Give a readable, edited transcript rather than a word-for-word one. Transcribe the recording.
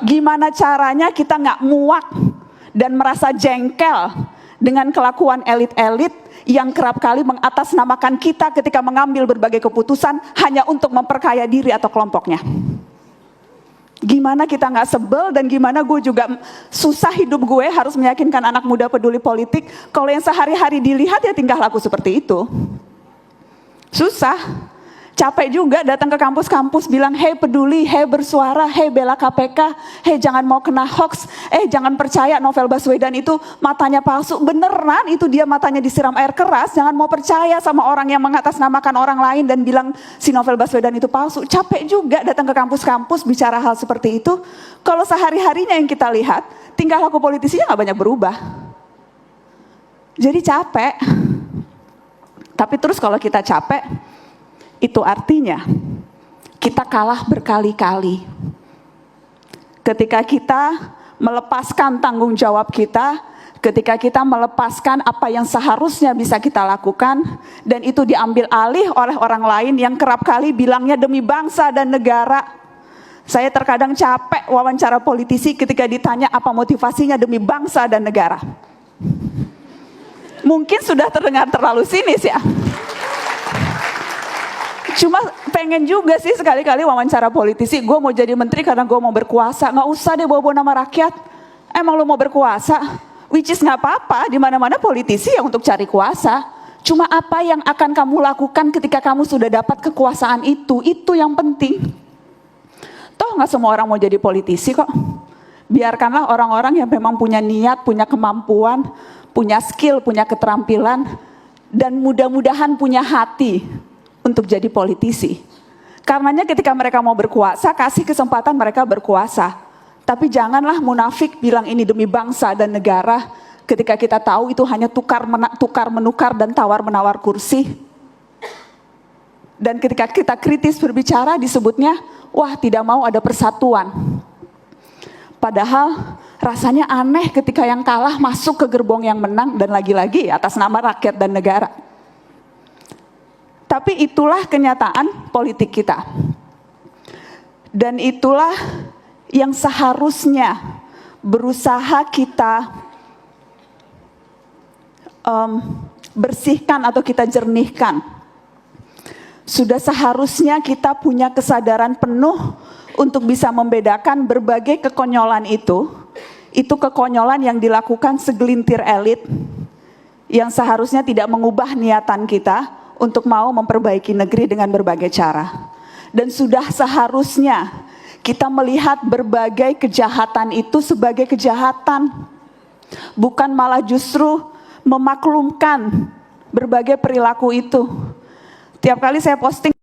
Gimana caranya kita nggak muak dan merasa jengkel dengan kelakuan elit-elit yang kerap kali mengatasnamakan kita ketika mengambil berbagai keputusan hanya untuk memperkaya diri atau kelompoknya. Gimana kita nggak sebel dan gimana gue juga susah hidup gue harus meyakinkan anak muda peduli politik kalau yang sehari-hari dilihat ya tingkah laku seperti itu. Susah, capek juga datang ke kampus-kampus bilang, hey peduli, hey bersuara, hey bela KPK, hey jangan mau kena hoax, jangan percaya Novel Baswedan itu matanya palsu. Beneran itu dia matanya disiram air keras, jangan mau percaya sama orang yang mengatasnamakan orang lain dan bilang si Novel Baswedan itu palsu. Capek juga datang ke kampus-kampus bicara hal seperti itu. Kalau sehari-harinya yang kita lihat, tingkah laku politisinya gak banyak berubah. Jadi capek. Tapi terus kalau kita capek, itu artinya kita kalah berkali-kali. Ketika kita melepaskan tanggung jawab kita, ketika kita melepaskan apa yang seharusnya bisa kita lakukan, dan itu diambil alih oleh orang lain yang kerap kali bilangnya demi bangsa dan negara. Saya terkadang capek wawancara politisi ketika ditanya apa motivasinya demi bangsa dan negara. Mungkin sudah terdengar terlalu sinis ya. Cuma pengen juga sih sekali-kali wawancara politisi, gue mau jadi menteri karena gue mau berkuasa. Nggak usah deh bawa-bawa nama rakyat. Emang lo mau berkuasa? Which is nggak apa-apa, di mana-mana politisi yang untuk cari kuasa. Cuma apa yang akan kamu lakukan ketika kamu sudah dapat kekuasaan itu yang penting. Toh nggak semua orang mau jadi politisi kok. Biarkanlah orang-orang yang memang punya niat, punya kemampuan, punya skill, punya keterampilan, dan mudah-mudahan punya hati untuk jadi politisi. Karenanya ketika mereka mau berkuasa, kasih kesempatan mereka berkuasa. Tapi janganlah munafik bilang ini demi bangsa dan negara, ketika kita tahu itu hanya tukar-menukar dan tawar-menawar kursi. Dan ketika kita kritis berbicara disebutnya, wah tidak mau ada persatuan. Padahal rasanya aneh ketika yang kalah masuk ke gerbong yang menang dan lagi-lagi atas nama rakyat dan negara. Tapi itulah kenyataan politik kita. Dan itulah yang seharusnya berusaha kita bersihkan atau kita jernihkan. Sudah seharusnya kita punya kesadaran penuh untuk bisa membedakan berbagai kekonyolan itu kekonyolan yang dilakukan segelintir elit yang seharusnya tidak mengubah niatan kita untuk mau memperbaiki negeri dengan berbagai cara. Dan sudah seharusnya kita melihat berbagai kejahatan itu sebagai kejahatan, bukan malah justru memaklumkan berbagai perilaku itu. Tiap kali saya posting